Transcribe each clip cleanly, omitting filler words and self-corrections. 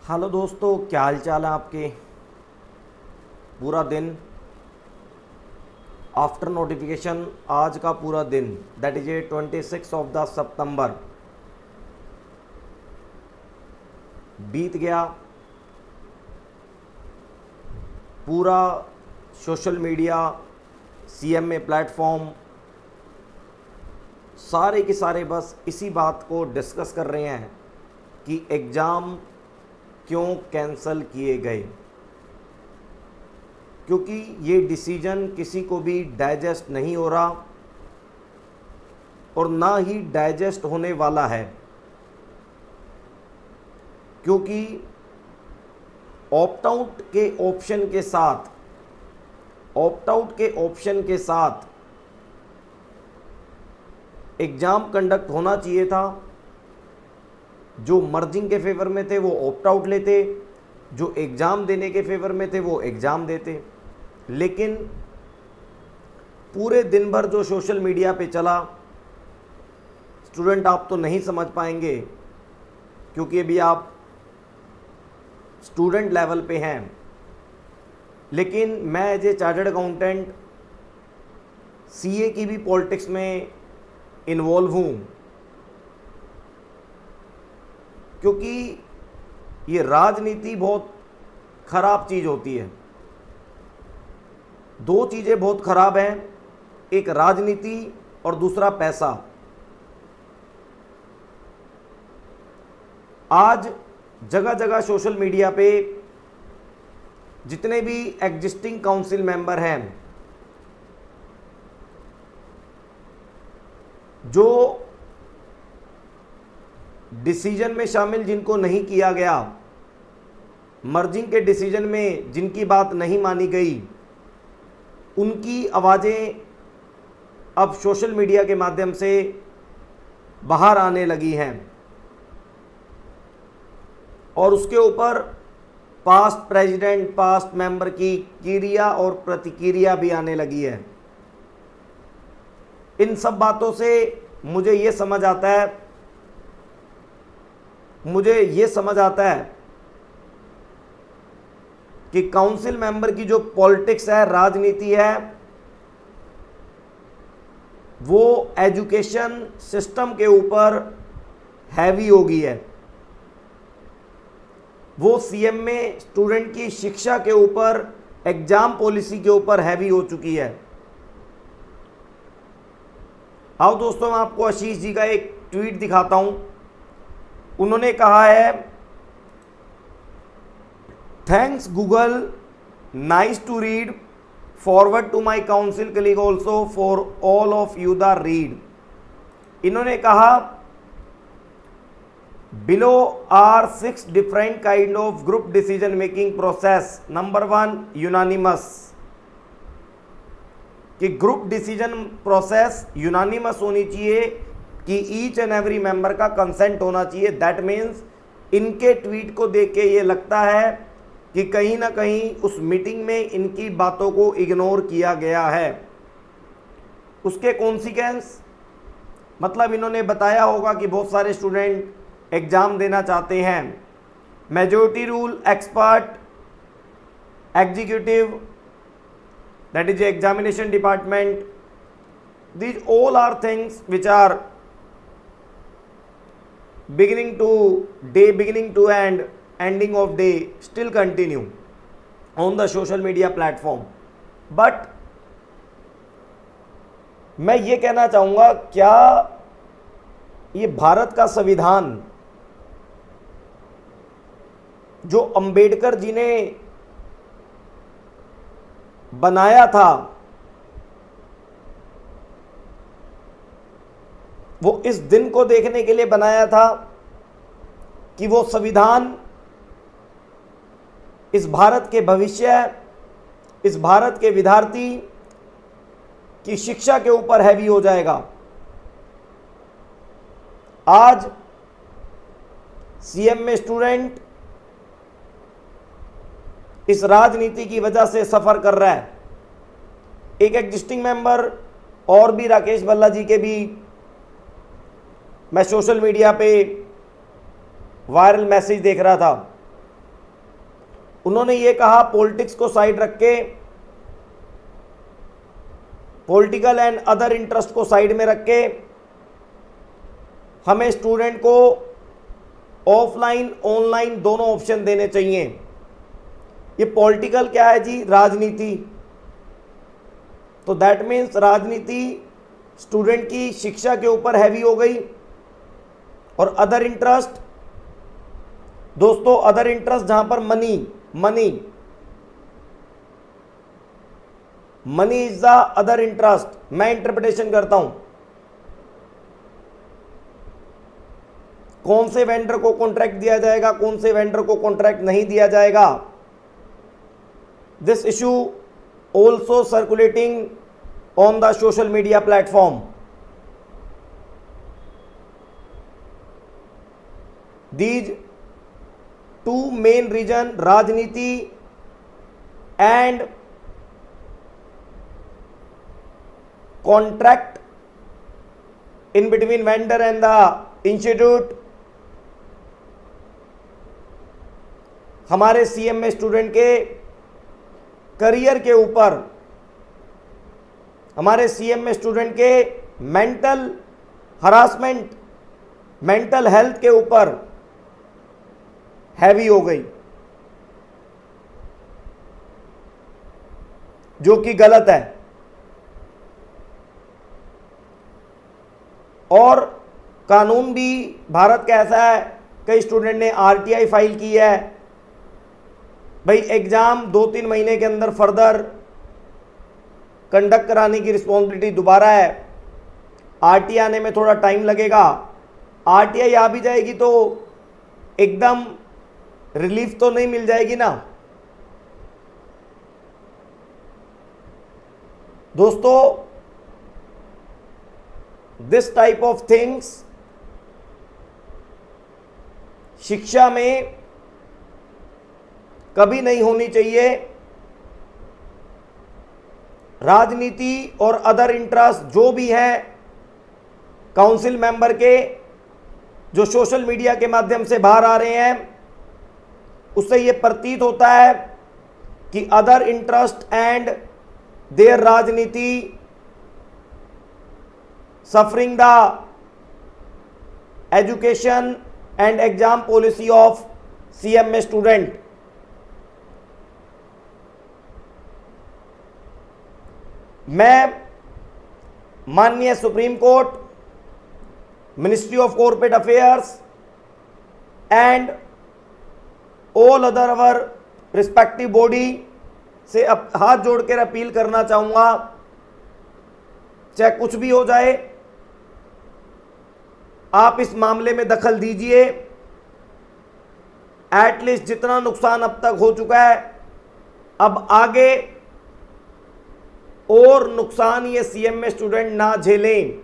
Hello दोस्तों, क्या हाल चाल है आपके। पूरा दिन आफ्टर नोटिफिकेशन आज का पूरा दिन that is a 26 of the September बीत गया। पूरा सोशल मीडिया, सीएमए प्लेटफॉर्म, सारे के सारे बस इसी बात को डिस्कस कर रहे हैं कि एग्ज़ाम क्यों कैंसिल किए गए, क्योंकि ये डिसीजन किसी को भी डाइजेस्ट नहीं हो रहा और ना ही डाइजेस्ट होने वाला है, क्योंकि ऑप्ट आउट के ऑप्शन के साथ एग्ज़ाम कंडक्ट होना चाहिए था। जो मर्जिंग के फेवर में थे वो ऑप्ट आउट लेते, जो एग्ज़ाम देने के फेवर में थे वो एग्ज़ाम देते। लेकिन पूरे दिन भर जो सोशल मीडिया पे चला, स्टूडेंट आप तो नहीं समझ पाएंगे क्योंकि अभी आप स्टूडेंट लेवल पे हैं। लेकिन मैं as a chartered accountant CA की भी पॉलिटिक्स में इन्वॉल्व हूँ, क्योंकि ये राजनीति बहुत ख़राब चीज़ होती है। दो चीज़ें बहुत ख़राब हैं, एक राजनीति और दूसरा पैसा। आज जगह जगह सोशल मीडिया पे जितने भी एग्जिस्टिंग काउंसिल मेंबर हैं, जो डिसीजन में शामिल जिनको नहीं किया गया, मर्जिंग के डिसीजन में जिनकी बात नहीं मानी गई, उनकी आवाज़ें अब सोशल मीडिया के माध्यम से बाहर आने लगी हैं और उसके ऊपर पास्ट प्रेसिडेंट, पास्ट मेंबर की क्रिया और प्रतिक्रिया भी आने लगी है। इन सब बातों से मुझे ये समझ आता है कि काउंसिल मेंबर की जो पॉलिटिक्स है, राजनीति है, वो एजुकेशन सिस्टम के ऊपर हैवी हो गई है। वो सीएम में स्टूडेंट की शिक्षा के ऊपर, एग्जाम पॉलिसी के ऊपर हैवी हो चुकी है। आओ दोस्तों, मैं आपको आशीष जी का एक ट्वीट दिखाता हूं। उन्होंने कहा है, thanks Google, nice to read, forward to my council colleague also for all of you the read. इन्होंने कहा, below are 6 different kind of group decision making process. Number 1 unanimous, कि ग्रुप डिसीजन प्रोसेस यूनानिमस होनी चाहिए, कि each and every member का consent होना चाहिए। That means इनके ट्वीट को देख के ये लगता है कि कहीं ना कहीं उस मीटिंग में इनकी बातों को इग्नोर किया गया है। उसके कॉन्सिक्वेंस मतलब इन्होंने बताया होगा कि बहुत सारे स्टूडेंट एग्ज़ाम देना चाहते हैं। Majority rule, expert, executive, that is the examination department, these all are things which are beginning to end, ending of day still continue on the social media platform. But मैं ये कहना चाहूँगा, क्या ये भारत का संविधान जो अंबेडकर जी ने बनाया था, वो इस दिन को देखने के लिए बनाया था कि वो संविधान इस भारत के भविष्य, इस भारत के विद्यार्थी की शिक्षा के ऊपर हैवी हो जाएगा। आज सीएम में स्टूडेंट इस राजनीति की वजह से सफ़र कर रहा है। एक एग्जिस्टिंग मेंबर और भी राकेश भल्ला जी के भी मैं सोशल मीडिया पे वायरल मैसेज देख रहा था उन्होंने ये कहा पॉलिटिक्स को साइड रख के, पॉलिटिकल एंड अदर इंटरेस्ट को साइड में रख के हमें स्टूडेंट को ऑफलाइन ऑनलाइन दोनों ऑप्शन देने चाहिए। ये पॉलिटिकल क्या है जी? राजनीति। तो दैट मीन्स राजनीति स्टूडेंट की शिक्षा के ऊपर हैवी हो गई। और अदर इंटरेस्ट, दोस्तों अदर इंटरेस्ट जहां पर money is the other interest. मैं इंटरप्रिटेशन करता हूं, कौन से वेंडर को कॉन्ट्रैक्ट दिया जाएगा, कौन से वेंडर को कॉन्ट्रैक्ट नहीं दिया जाएगा। This issue also circulating on the social media platform. These two main reason, राजनीति and contract in between vendor and the institute, हमारे सीएमए स्टूडेंट के करियर के ऊपर, हमारे सीएमए स्टूडेंट के मेंटल हरासमेंट, मेंटल हेल्थ के ऊपर हैवी हो गई, जो कि गलत है। और कानून भी भारत का ऐसा है, कई स्टूडेंट ने आरटीआई फाइल की है, भाई एग्जाम 2-3 महीने के अंदर फर्दर कंडक्ट कराने की रिस्पॉन्सिबिलिटी दोबारा है। आरटीआई आने में थोड़ा टाइम लगेगा, आरटीआई आ भी जाएगी तो एकदम रिलीफ तो नहीं मिल जाएगी ना। दोस्तों दिस टाइप ऑफ थिंग्स शिक्षा में कभी नहीं होनी चाहिए। राजनीति और अदर इंटरेस्ट जो भी है काउंसिल मेंबर के, जो सोशल मीडिया के माध्यम से बाहर आ रहे हैं, उससे यह प्रतीत होता है कि अदर इंटरेस्ट एंड देयर राजनीति suffering the education and exam policy of CMA student. मैं माननीय supreme court, ministry of corporate affairs and all other our respective body से हाथ जोड़कर अपील करना चाहूंगा, चाहे कुछ भी हो जाए, आप इस मामले में दखल दीजिए। एटलीस्ट जितना नुकसान अब तक हो चुका है, अब आगे और नुकसान ये सीएमए स्टूडेंट ना झेलें।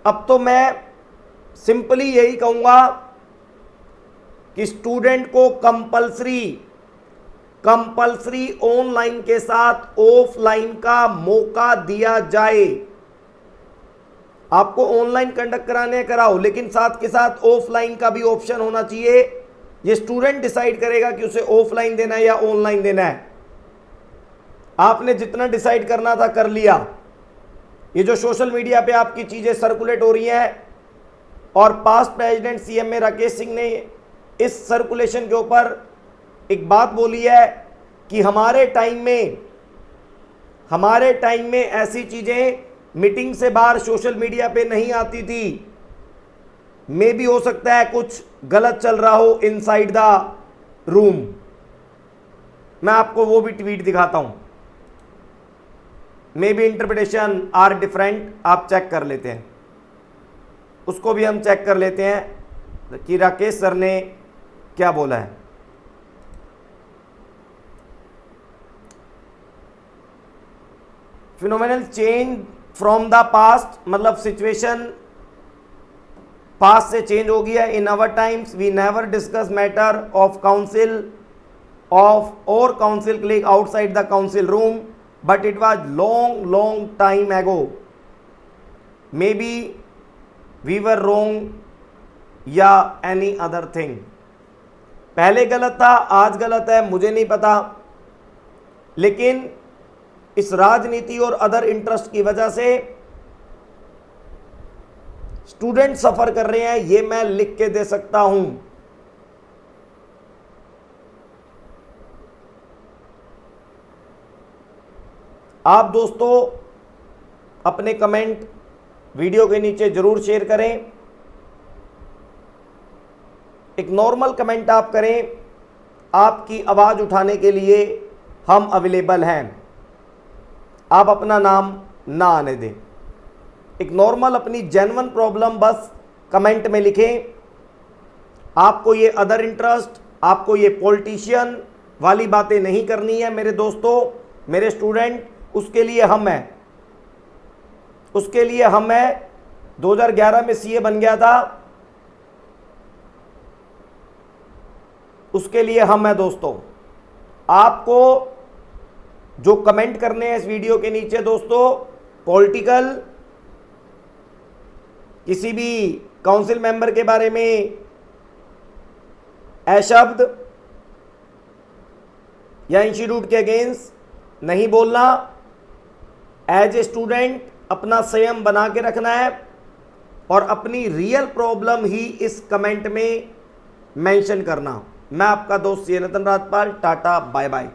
अब तो मैं सिंपली यही कहूंगा कि स्टूडेंट को कंपल्सरी ऑनलाइन के साथ ऑफलाइन का मौका दिया जाए। आपको ऑनलाइन कंडक्ट कराने कराओ, लेकिन साथ के साथ ऑफलाइन का भी ऑप्शन होना चाहिए। ये स्टूडेंट डिसाइड करेगा कि उसे ऑफलाइन देना है या ऑनलाइन देना है। आपने जितना डिसाइड करना था कर लिया। ये जो सोशल मीडिया पे आपकी चीजें सर्कुलेट हो रही हैं, और past president CMA Rakesh Singh ने इस सर्कुलेशन के ऊपर एक बात बोली है कि हमारे टाइम में ऐसी चीजें मीटिंग से बाहर सोशल मीडिया पे नहीं आती थी। मे भी हो सकता है कुछ गलत चल रहा हो इनसाइड द रूम। मैं आपको वो भी ट्वीट दिखाता हूं। Maybe interpretation are different, आप चेक कर लेते हैं, उसको भी हम चेक कर लेते हैं कि राकेश सर ने क्या बोला है। Phenomenal change from the past, मतलब सिचुएशन पास्ट से चेंज हो गया। In our times we never discuss matter of council और council click outside the council room, but it was long time ago. Maybe we were wrong या any other thing. पहले गलत था, आज गलत है, मुझे नहीं पता, लेकिन इस राजनीति और अदर इंटरेस्ट की वजह से स्टूडेंट सफर कर रहे हैं, ये मैं लिख के दे सकता हूं। आप दोस्तों अपने कमेंट वीडियो के नीचे जरूर शेयर करें। एक नॉर्मल कमेंट आप करें, आपकी आवाज़ उठाने के लिए हम अवेलेबल हैं। आप अपना नाम ना आने दें, एक नॉर्मल अपनी जेन्युइन प्रॉब्लम बस कमेंट में लिखें। आपको ये अदर इंटरेस्ट, आपको ये पॉलिटिशियन वाली बातें नहीं करनी है मेरे दोस्तों, मेरे स्टूडेंट। उसके लिए हम हैं, उसके लिए हम हैं। 2011 में सीए बन गया था, उसके लिए हम हैं दोस्तों। आपको जो कमेंट करने हैं इस वीडियो के नीचे दोस्तों, पॉलिटिकल, किसी भी काउंसिल मेंबर के बारे में अशब्द या इंस्टीट्यूट के अगेंस्ट नहीं बोलना। एज ए स्टूडेंट अपना संयम बना के रखना है और अपनी रियल प्रॉब्लम ही इस कमेंट में मेंशन करना। मैं आपका दोस्त नतन राजपाल, टाटा बाय बाय।